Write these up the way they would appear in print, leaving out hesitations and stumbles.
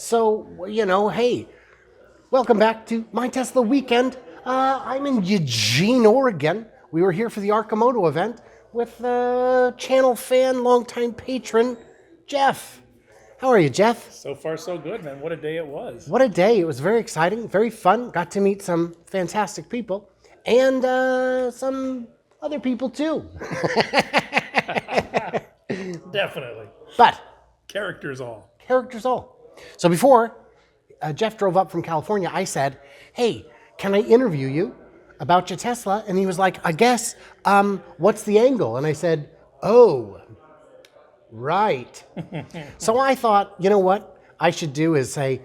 So, hey, welcome back to My Tesla Weekend. I'm in Eugene, Oregon. We were here for the Arcimoto event with channel fan, longtime patron, Jeff. How are you, Jeff? So far, so good, man. What a day it was. What a day. It was very exciting, very fun. Got to meet some fantastic people and some other people too. Definitely. But Characters all. So before Jeff drove up from California, I said, hey, can I interview you about your Tesla? And he was like, I guess, what's the angle? And I said, oh, right. So I thought, you know what I should do is say,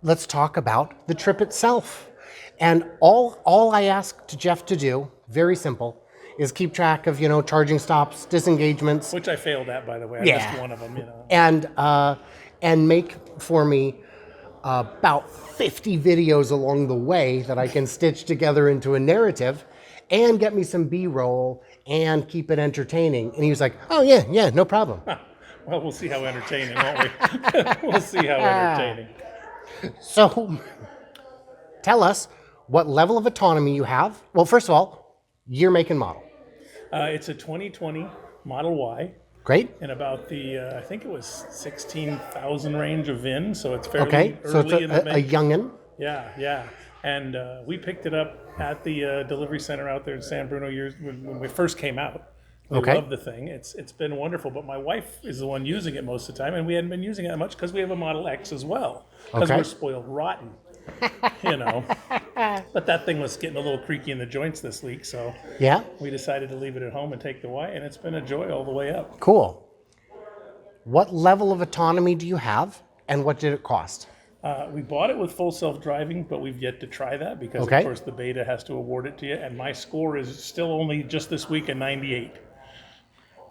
let's talk about the trip itself. And all I asked Jeff to do, very simple, is keep track of, charging stops, disengagements. Which I failed at, by the way. I missed one of them, And make for me about 50 videos along the way that I can stitch together into a narrative and get me some B-roll and keep it entertaining. And he was like, oh, yeah, no problem. Well, we'll see how entertaining, won't we? We'll see how entertaining. So tell us what level of autonomy you have. Well, first of all, year, make, and model. It's a 2020 Model Y. Great. In about the, I think it was 16,000 range of VIN, so it's fairly okay. early So it's in the a youngin'. Yeah. And we picked it up at the delivery center out there in San Bruno years when we first came out. We love the thing. It's been wonderful, but my wife is the one using it most of the time, and we hadn't been using it that much because we have a Model X as well, because we're spoiled rotten, But that thing was getting a little creaky in the joints this week, so we decided to leave it at home and take the Y, and it's been a joy all the way up. Cool. What level of autonomy do you have, and what did it cost? We bought it with full self-driving, but we've yet to try that because, of course, the beta has to award it to you, and my score is still only just this week a 98.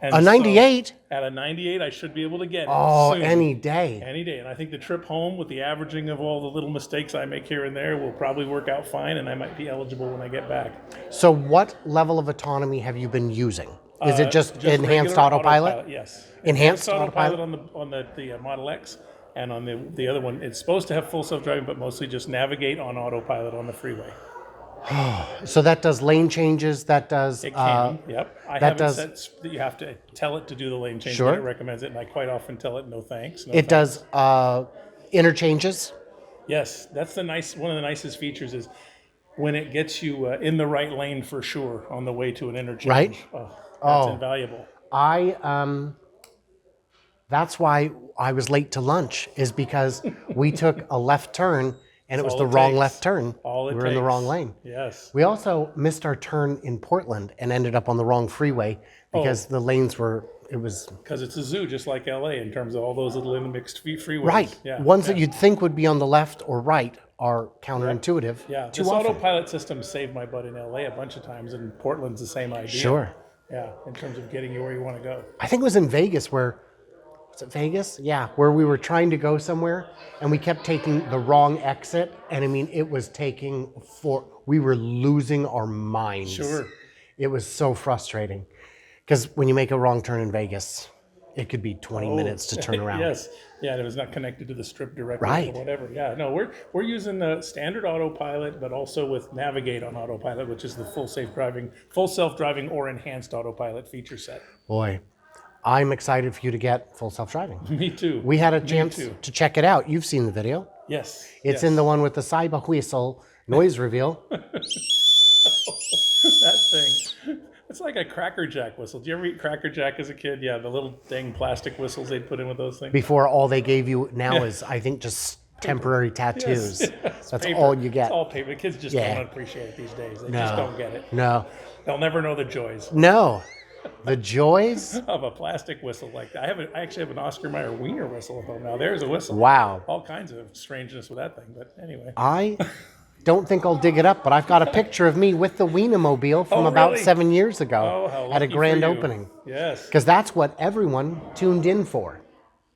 And a 98? So at a 98, I should be able to get it soon. Any Any day. And I think the trip home with the averaging of all the little mistakes I make here and there will probably work out fine, and I might be eligible when I get back. So what level of autonomy have you been using? Is it just enhanced autopilot? Yes. Enhanced autopilot on the Model X, and on the other one, it's supposed to have full self-driving, but mostly just navigate on autopilot on the freeway. So that does lane changes, that does... It can, yep. I haven't set that you have to tell it to do the lane change, but it recommends it, and I quite often tell it no thanks. It does interchanges? Yes, that's one of the nicest features is when it gets you in the right lane for sure on the way to an interchange. Right? That's invaluable. That's why I was late to lunch, is because we took a left turn and it was the wrong left turn. We were in the wrong lane. Yes. We also missed our turn in Portland and ended up on the wrong freeway because the lanes were, because it's a zoo just like LA in terms of all those little intermixed freeways. Right. Yeah. Ones that you'd think would be on the left or right are counterintuitive. Yeah. This autopilot system saved my butt in LA a bunch of times, and Portland's the same idea. Sure. Yeah, in terms of getting you where you want to go. I think it was in Vegas was it Vegas? Yeah, where we were trying to go somewhere and we kept taking the wrong exit. And I mean, it was we were losing our minds. Sure. It was so frustrating because when you make a wrong turn in Vegas, it could be 20 minutes to turn around. Yes. Yeah, and it was not connected to the strip directly or whatever. Yeah, no, we're using the standard autopilot, but also with Navigate on autopilot, which is the full self-driving or enhanced autopilot feature set. Boy, I'm excited for you to get full self-driving. Me too. We had a chance to check it out. You've seen the video. Yes. It's in the one with the cyber whistle noise reveal. That thing. It's like a Cracker Jack whistle. Did you ever eat Cracker Jack as a kid? Yeah, the little dang plastic whistles they'd put in with those things. Before all they gave you now is, I think, just temporary tattoos. Yes. That's paper. all you get. It's all paper. The kids just don't appreciate it these days. They just don't get it. No. They'll never know the joys. No. The joys of a plastic whistle like that. I actually have an Oscar Mayer Wiener whistle at home now. There's a whistle. Wow. All kinds of strangeness with that thing, but anyway. I don't think I'll dig it up, but I've got a picture of me with the Wienermobile from about 7 years ago at a grand opening. Yes. Because that's what everyone tuned in for.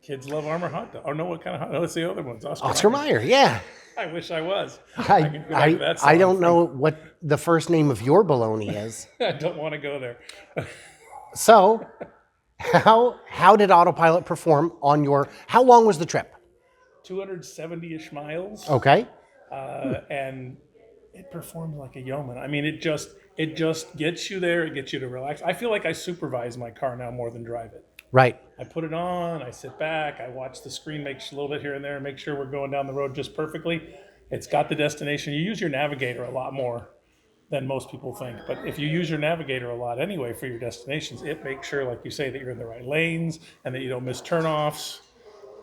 Kids love Armour hot dog. Oh, no, what kind of hot dog? No, it's the other ones. Oscar Mayer, yeah. I wish I was. I don't know what the first name of your baloney is. I don't want to go there. So, how did Autopilot perform on how long was the trip? 270-ish miles. Okay. And it performs like a yeoman. I mean, it just gets you there. It gets you to relax. I feel like I supervise my car now more than drive it. Right. I put it on, I sit back, I watch the screen, make a little bit here and there, make sure we're going down the road just perfectly. It's got the destination. You use your navigator a lot more than most people think. But if you use your navigator a lot anyway for your destinations, it makes sure, like you say, that you're in the right lanes and that you don't miss turnoffs.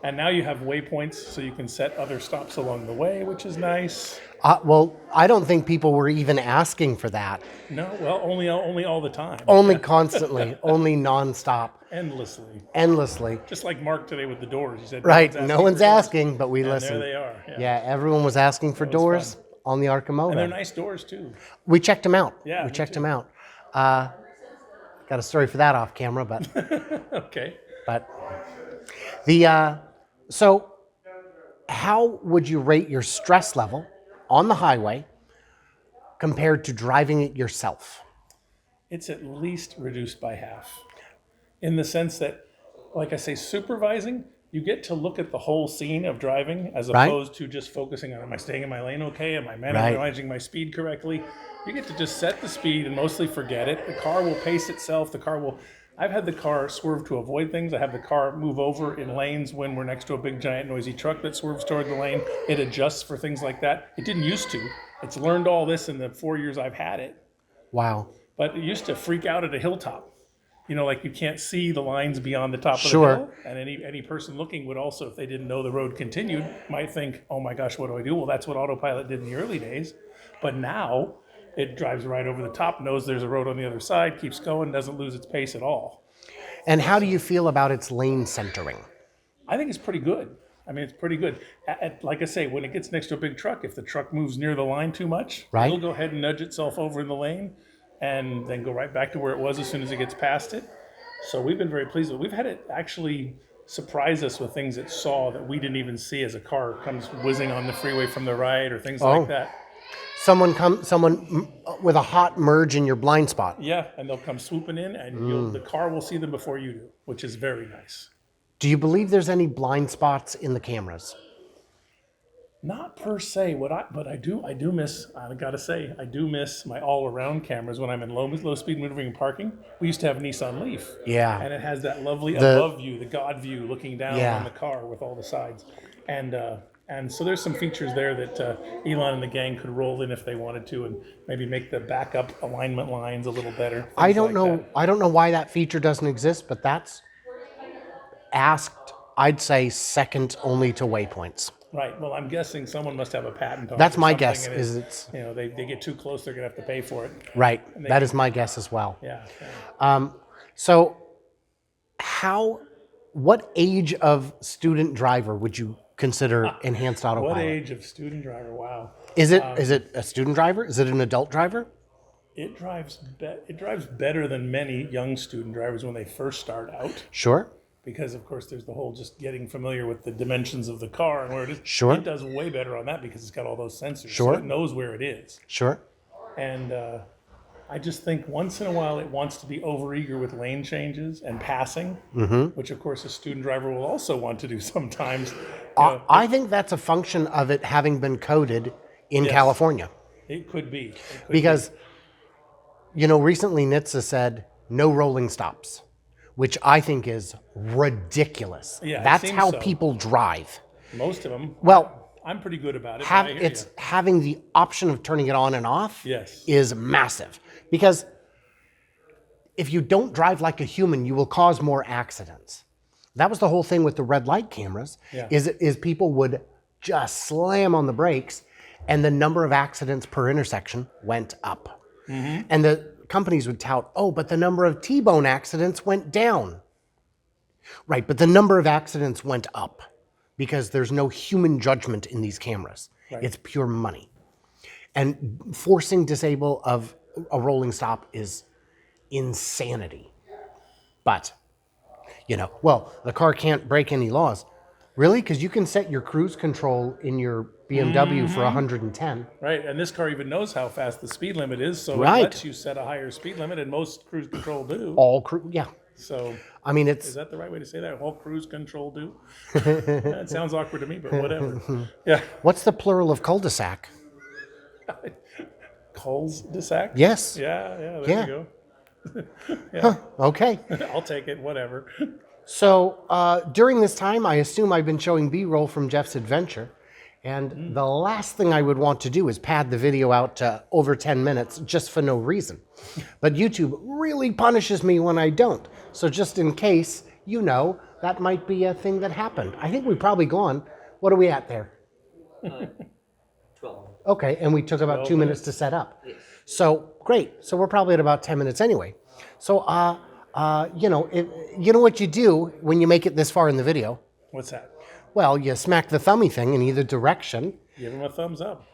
And now you have waypoints, so you can set other stops along the way, which is nice. Well, I don't think people were even asking for that. No, well, only all the time. Only constantly, only nonstop, Endlessly. Just like Mark today with the doors. He said, Right. No one's asking, but we And listen. there they are. Yeah, everyone was asking for doors fun. on the Arcimoto. And they're nice doors, too. We checked them out. Yeah, we me checked too. them out. Got a story for that off camera, but Okay. So how would you rate your stress level on the highway compared to driving it yourself? It's at least reduced by half. In the sense that, like I say, supervising, you get to look at the whole scene of driving as Right. opposed to just focusing on, am I staying in my lane okay? Am I Right. managing my speed correctly? You get to just set the speed and mostly forget it. The car will pace itself. I've had the car swerve to avoid things. I have the car move over in lanes when we're next to a big, giant, noisy truck that swerves toward the lane. It adjusts for things like that. It didn't used to. It's learned all this in the 4 years I've had it. Wow. But it used to freak out at a hilltop. You know, like you can't see the lines beyond the top of Sure. the hill. And any person looking would also, if they didn't know the road continued, might think, oh my gosh, what do I do? Well, that's what AutoPilot did in the early days. But now it drives right over the top, knows there's a road on the other side, keeps going, doesn't lose its pace at all. And how do you feel about its lane centering? I think it's pretty good. I mean, it's pretty good. Like I say, when it gets next to a big truck, if the truck moves near the line too much, Right. it'll go ahead and nudge itself over in the lane and then go right back to where it was as soon as it gets past it. So we've been very pleased with it. We've had it actually surprise us with things it saw that we didn't even see as a car comes whizzing on the freeway from the right or things like that. Someone with a hot merge in your blind spot. Yeah, and they'll come swooping in and the car will see them before you do, which is very nice. Do you believe there's any blind spots in the cameras? Not per se. But I do miss. I gotta say, I do miss my all-around cameras when I'm in low speed maneuvering and parking. We used to have a Nissan Leaf. Yeah. And it has that lovely above view, the God view, looking down Yeah. on the car with all the sides, and so there's some features there that Elon and the gang could roll in if they wanted to, and maybe make the backup alignment lines a little better. I don't like know. that. I don't know why that feature doesn't exist, but that's asked, I'd say, second only to waypoints. Right. Well, I'm guessing someone must have a patent on it. That's or my something, guess. and Is it's they get too close, they're gonna have to pay for it. right? That is my guess as well. Yeah. So, what age of student driver would you consider enhanced autopilot? What age of student driver? Wow. Is it a student driver? Is it an adult driver? It drives better than many young student drivers when they first start out, Sure. because of course there's the whole just getting familiar with the dimensions of the car and where it is. Sure. It does way better on that because it's got all those sensors. Sure. So it knows where it is. Sure. And I just think once in a while it wants to be overeager with lane changes and passing, which of course a student driver will also want to do sometimes. I think that's a function of it having been coded in Yes. California. It could be. Because, recently NHTSA said no rolling stops, which I think is ridiculous. Yeah, it That's seems how so. people drive. Most of them. Well, I'm pretty good about it. but I hear you. having the option of turning it on and off Yes. is massive. Because if you don't drive like a human, you will cause more accidents. That was the whole thing with the red light cameras, Yeah. is people would just slam on the brakes and the number of accidents per intersection went up. And the companies would tout, but the number of T-bone accidents went down. Right, but the number of accidents went up because there's no human judgment in these cameras. Right. It's pure money. And forcing disable of a rolling stop is insanity. But, the car can't break any laws. Really? Because you can set your cruise control in your BMW for 110. Right, and this car even knows how fast the speed limit is, so Right. it lets you set a higher speed limit, and most cruise control do. All cruise, yeah. So I mean, is it's that the right way to say that? All cruise control do? That sounds awkward to me, but whatever. Yeah. what's the plural of cul-de-sac? Cul-de-sac? Yes. Yeah, there Yeah. you go. Yeah. Okay. I'll take it, whatever. So during this time, I assume I've been showing B-roll from Jeff's adventure. And the last thing I would want to do is pad the video out to over 10 minutes just for no reason. But YouTube really punishes me when I don't. So just in case, you know, that might be a thing that happened. I think we've probably gone. What are we at there? 12. Okay, and we took about 2 minutes to set up. Yes. So great. So we're probably at about 10 minutes anyway. So, you know what you do when you make it this far in the video? What's that? Well, you smack the thummy thing in either direction. Give them a thumbs up.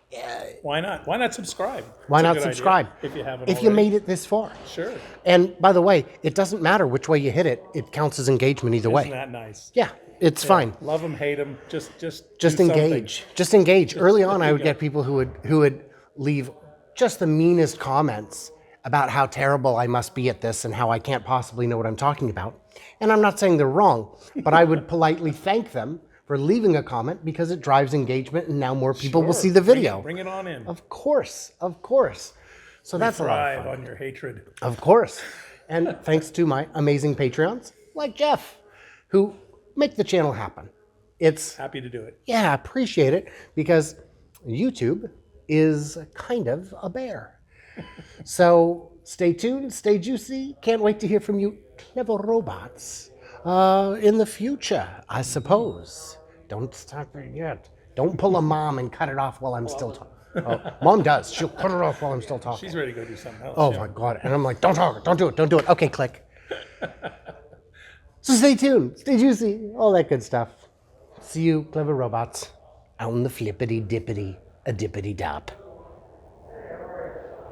Why not? Why not subscribe? Why It's a not good subscribe? idea, if you haven't If you already. made it this far. Sure. And by the way, it doesn't matter which way you hit it. It counts as engagement either way. Isn't that nice? Yeah, it's fine. Love them, hate them. Just Just do something. engage. Just engage. Early on, I would go. get people who would leave just the meanest comments about how terrible I must be at this and how I can't possibly know what I'm talking about. And I'm not saying they're wrong, but I would politely thank them for leaving a comment because it drives engagement and now more people will Sure. see the video. Bring it on in. Of course, of course. So that's a lot of Thrive fun. on your hatred. Of course. And thanks to my amazing Patreons like Jeff, who make the channel happen. It's, Happy to do it. yeah, I appreciate it because YouTube is kind of a bear. So stay tuned, stay juicy. Can't wait to hear from you clever robots in the future, I suppose. Don't start it yet. Don't pull a mom and cut it off while I'm still talking. Oh, Mom does. She'll cut it off while I'm still talking. She's ready to go do something else. Oh yeah. my God. And I'm like, don't talk, don't do it, don't do it. Okay, click. So stay tuned, stay juicy, all that good stuff. See you, clever robots, out in the flippity dippity, a dippity dop.